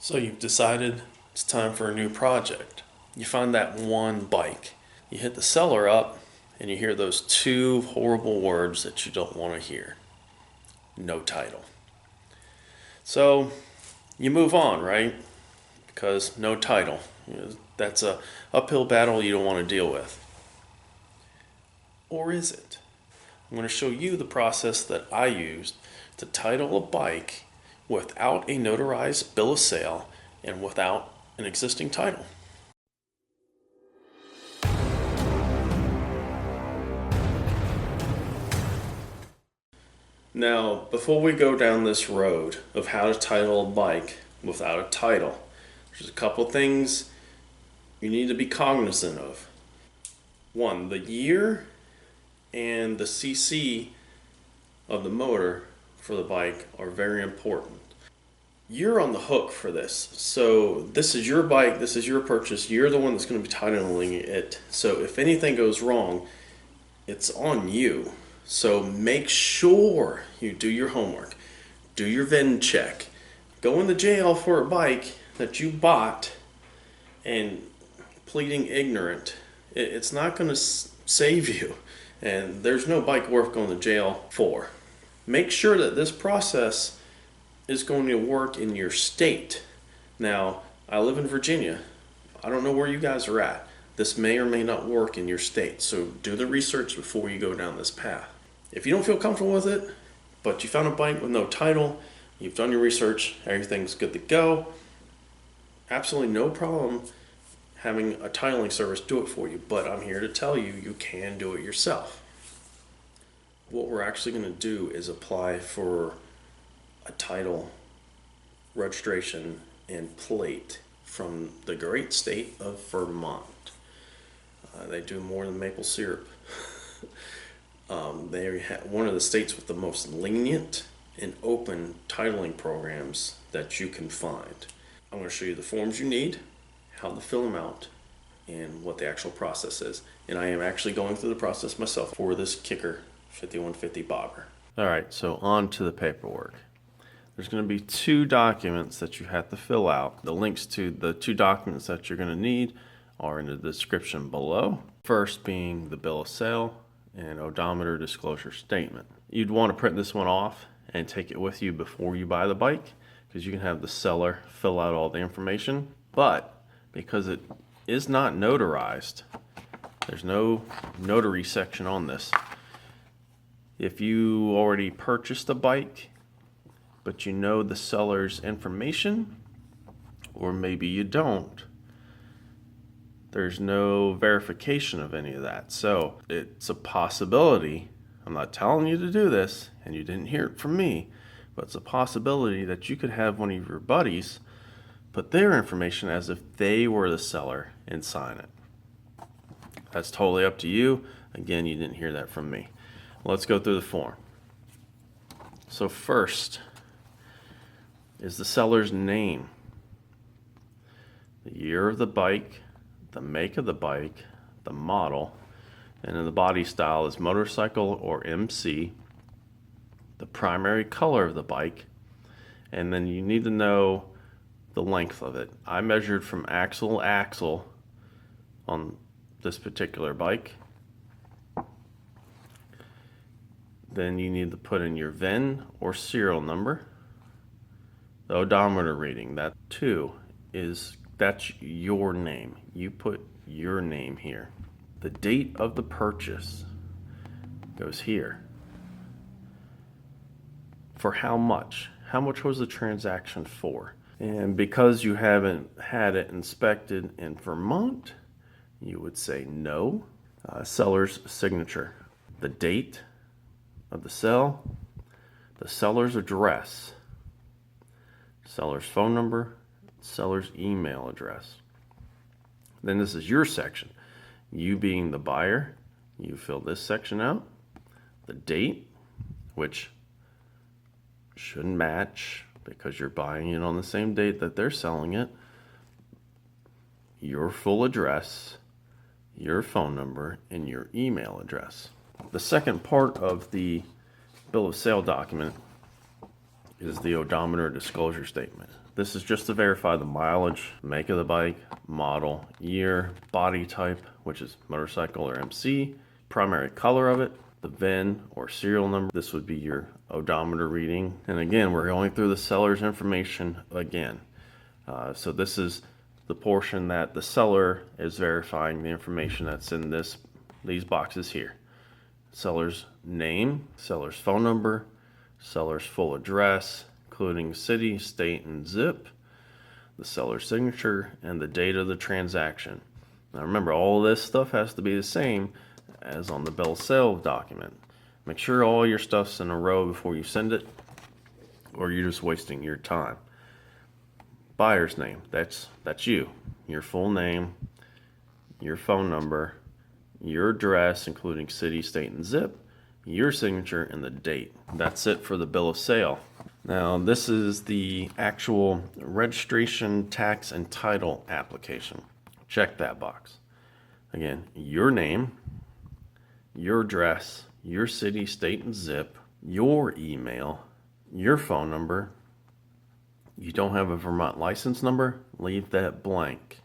So you've decided it's time for a new project. You find that one bike. You hit the seller up and you hear those two horrible words that you don't want to hear. No title. So you move on, right? Because no title. That's a uphill battle you don't want to deal with. Or is it? I'm going to show you the process that I used to title a bike without a notarized bill of sale and without an existing title. Now, before we go down this road of how to title a bike without a title, there's a couple things you need to be cognizant of. One, the year and the cc of the motor for the bike are very important. You're on the hook for this. So this is your bike, this is your purchase, you're the one that's going to be titling it. So if anything goes wrong, it's on you. So make sure you do your homework, do your VIN check, go in the jail for a bike that you bought and pleading ignorant. It's not going to save you, and there's no bike worth going to jail for. Make sure that this process is going to work in your state. Now, I live in Virginia. I don't know where you guys are at. This may or may not work in your state, so do the research before you go down this path. If you don't feel comfortable with it, but you found a bike with no title, you've done your research, everything's good to go, absolutely no problem having a titling service do it for you, but I'm here to tell you, you can do it yourself. What we're actually going to do is apply for a title, registration, and plate from the great state of Vermont. They do more than maple syrup. They're one of the states with the most lenient and open titling programs that you can find. I'm going to show you the forms you need, how to fill them out, and what the actual process is. And I am actually going through the process myself for this Kikker 5150 bobber. Alright, so on to the paperwork. There's going to be two documents that you have to fill out. The links to the two documents that you're going to need are in the description below. First being the bill of sale and odometer disclosure statement. You'd want to print this one off and take it with you before you buy the bike, because you can have the seller fill out all the information, but because it is not notarized, there's no notary section on this. If you already purchased a bike but you know the seller's information, or maybe you don't, there's no verification of any of that. So it's a possibility, I'm not telling you to do this, and you didn't hear it from me, but it's a possibility that you could have one of your buddies put their information as if they were the seller and sign it. That's totally up to you. Again, you didn't hear that from me. Let's go through the form. So first is the seller's name, the year of the bike, the make of the bike, the model, and then the body style is motorcycle or MC, the primary color of the bike, and then you need to know the length of it. I measured from axle to axle on this particular bike. Then you need to put in your VIN or serial number, the odometer reading, that too that's your name. You put your name here. The date of the purchase goes here. For how much? How much was the transaction for? And because you haven't had it inspected in Vermont, you would say no. Seller's signature, the date of the sale, the seller's address, seller's phone number, seller's email address. Then this is your section. You being the buyer, you fill this section out. The date, which shouldn't match because you're buying it on the same date that they're selling it. Your full address, your phone number, and your email address. The second part of the bill of sale document is the odometer disclosure statement. This is just to verify the mileage, make of the bike, model, year, body type, which is motorcycle or MC, primary color of it, the VIN or serial number. This would be your odometer reading. And again, we're going through the seller's information again. So this is the portion that the seller is verifying the information that's in these boxes here. Seller's name, seller's phone number, seller's full address, including city, state, and zip, the seller's signature, and the date of the transaction. Now remember, all this stuff has to be the same as on the bill of sale document. Make sure all your stuff's in a row before you send it, or you're just wasting your time. Buyer's name, that's you. Your full name, your phone number, your address, including city, state, and zip, your signature, and the date. That's it for the bill of sale. Now, this is the actual registration, tax, and title application. Check that box. Again, your name, your address, your city, state, and zip, your email, your phone number. You don't have a Vermont license number, leave that blank.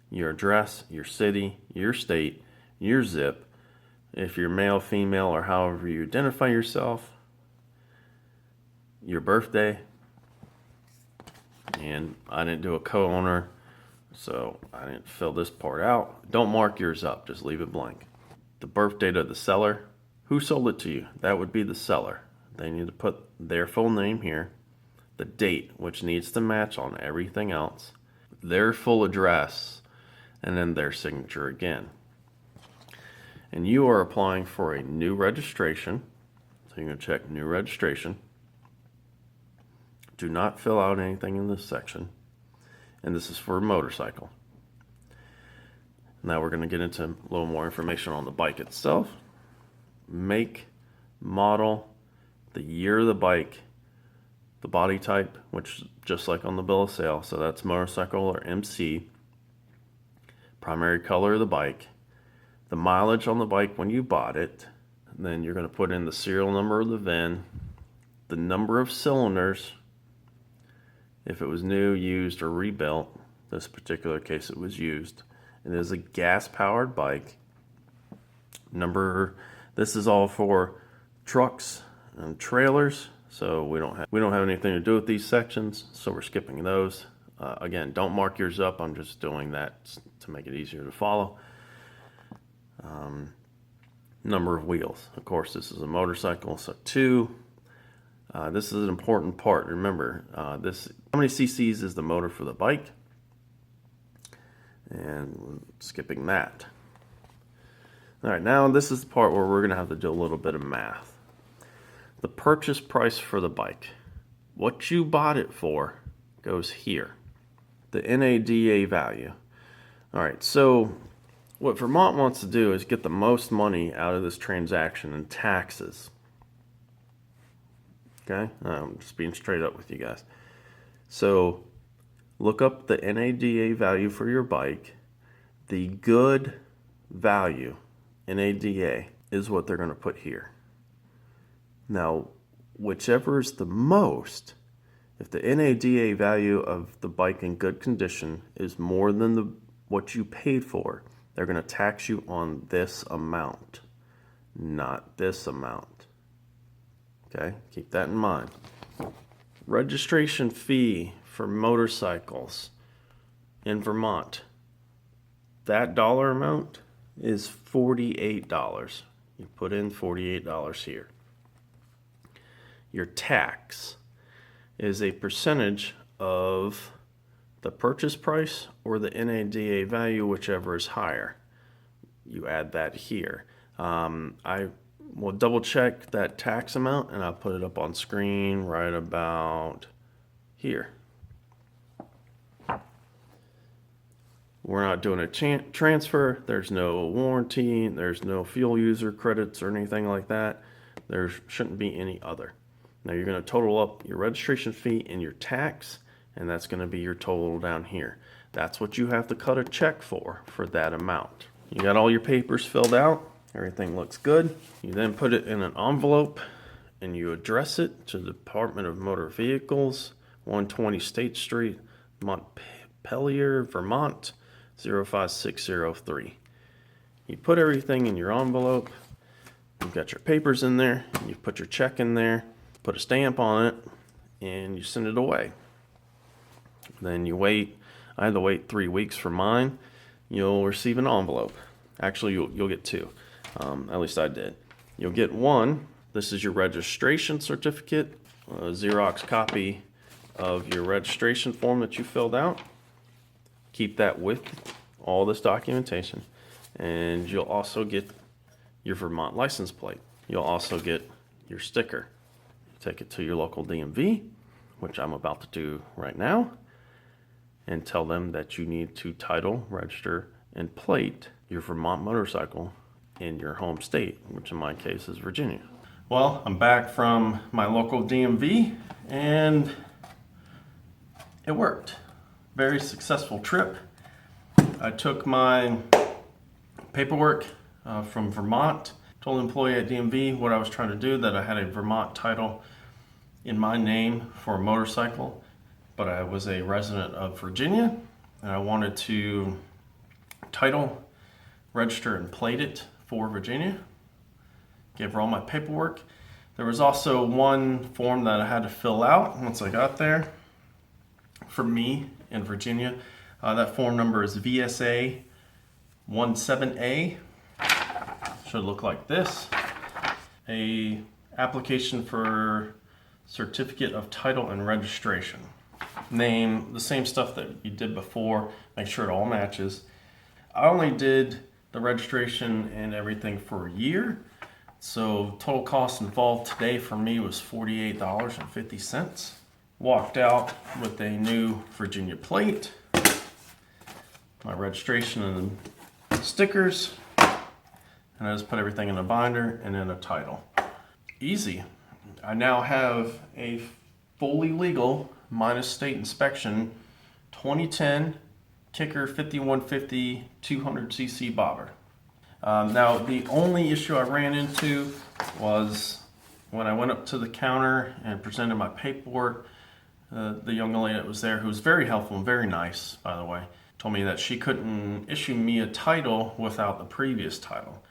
Your address, your city, your state, your zip, if you're male, female, or however you identify yourself, your birthday, and I didn't do a co-owner, so I didn't fill this part out. Don't mark yours up, just leave it blank. The birth date of the seller, who sold it to you? That would be the seller. They need to put their full name here, the date, which needs to match on everything else, their full address, and then their signature again. And you are applying for a new registration, so you're going to check new registration. Do not fill out anything in this section, and this is for a motorcycle. Now we're going to get into a little more information on the bike itself. Make, model, the year of the bike, the body type, which is just like on the bill of sale, so that's motorcycle or MC, primary color of the bike, the mileage on the bike when you bought it, and then you're going to put in the serial number of the VIN, the number of cylinders, if it was new, used, or rebuilt. This particular case it was used. It is a gas-powered bike. This is all for trucks and trailers, so we don't have anything to do with these sections, so we're skipping those. Again, don't mark yours up. I'm just doing that to make it easier to follow. Number of wheels. Of course, this is a motorcycle, so 2. This is an important part. Remember, how many cc's is the motor for the bike? And skipping that. All right, now this is the part where we're going to have to do a little bit of math. The purchase price for the bike, what you bought it for, goes here. The NADA value. All right, so what Vermont wants to do is get the most money out of this transaction in taxes. Okay, I'm just being straight up with you guys. So look up the NADA value for your bike. The good value, NADA, is what they're going to put here. Now, whichever is the most, if the NADA value of the bike in good condition is more than what you paid for, they're going to tax you on this amount, not this amount. Okay, keep that in mind. Registration fee for motorcycles in Vermont, that dollar amount is $48. You put in $48 here. Your tax is a percentage of the purchase price or the NADA value, whichever is higher. You add that here. I will double check that tax amount and I'll put it up on screen right about here. We're not doing a transfer. There's no warranty. There's no fuel user credits or anything like that. There shouldn't be any other. Now you're going to total up your registration fee and your tax, and that's going to be your total down here. That's what you have to cut a check for that amount. You got all your papers filled out. Everything looks good. You then put it in an envelope and you address it to the Department of Motor Vehicles, 120 State Street, Montpelier, Vermont, 05603. You put everything in your envelope. You've got your papers in there. You put your check in there, put a stamp on it, and you send it away. Then you wait. I had to wait 3 weeks for mine. You'll receive an envelope. Actually, you'll get two. At least I did. You'll get one. This is your registration certificate, a Xerox copy of your registration form that you filled out. Keep that with all this documentation. And you'll also get your Vermont license plate. You'll also get your sticker. Take it to your local DMV, which I'm about to do right now, and tell them that you need to title, register, and plate your Vermont motorcycle in your home state, which in my case is Virginia. Well, I'm back from my local DMV, and it worked. Very successful trip. I took my paperwork from Vermont, told the employee at DMV what I was trying to do, that I had a Vermont title in my name for a motorcycle, but I was a resident of Virginia, and I wanted to title, register, and plate it for Virginia. Gave her all my paperwork. There was also one form that I had to fill out once I got there for me in Virginia. That form number is VSA 17A. Should look like this. A application for certificate of title and registration. Name, the same stuff that you did before. Make sure it all matches. I only did the registration and everything for a year. So total cost involved today for me was $48.50. Walked out with a new Virginia plate, my registration and stickers, and I just put everything in a binder and in a title. Easy. I now have a fully legal, minus state inspection, 2010 Kikker 5150 200cc bobber. Now, the only issue I ran into was when I went up to the counter and presented my paperwork. The young lady that was there, who was very helpful and very nice, by the way, told me that she couldn't issue me a title without the previous title.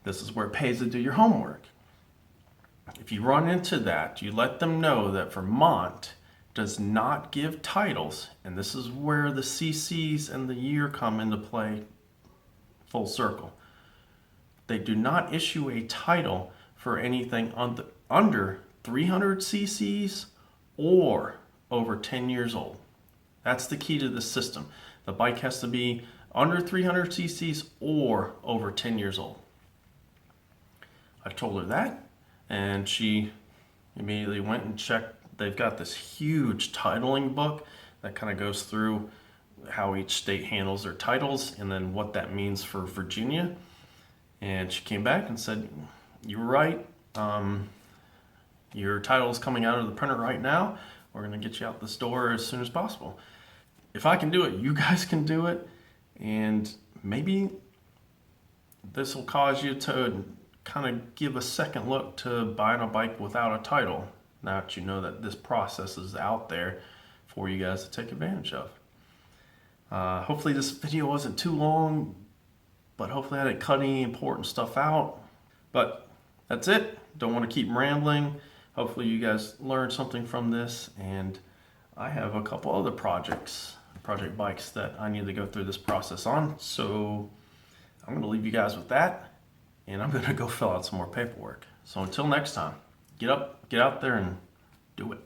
This is where it pays to do your homework. If you run into that, you let them know that Vermont does not give titles, and this is where the CCs and the year come into play full circle. They do not issue a title for anything under 300 cc's or over 10 years old. That's the key to the system. The bike has to be under 300 cc's or over 10 years old. I told her that, and she immediately went and checked. They've got this huge titling book that kind of goes through how each state handles their titles and then what that means for Virginia. And she came back and said, "You were right. Your title is coming out of the printer right now. We're going to get you out this door as soon as possible." If I can do it, you guys can do it. And maybe this will cause you to kind of give a second look to buying a bike without a title, now that you know that this process is out there for you guys to take advantage of. Hopefully this video wasn't too long, but hopefully I didn't cut any important stuff out. But that's it. Don't want to keep rambling. Hopefully you guys learned something from this, and I have a couple other project bikes that I need to go through this process on. So I'm going to leave you guys with that, and I'm going to go fill out some more paperwork. So until next time, get out there and do it.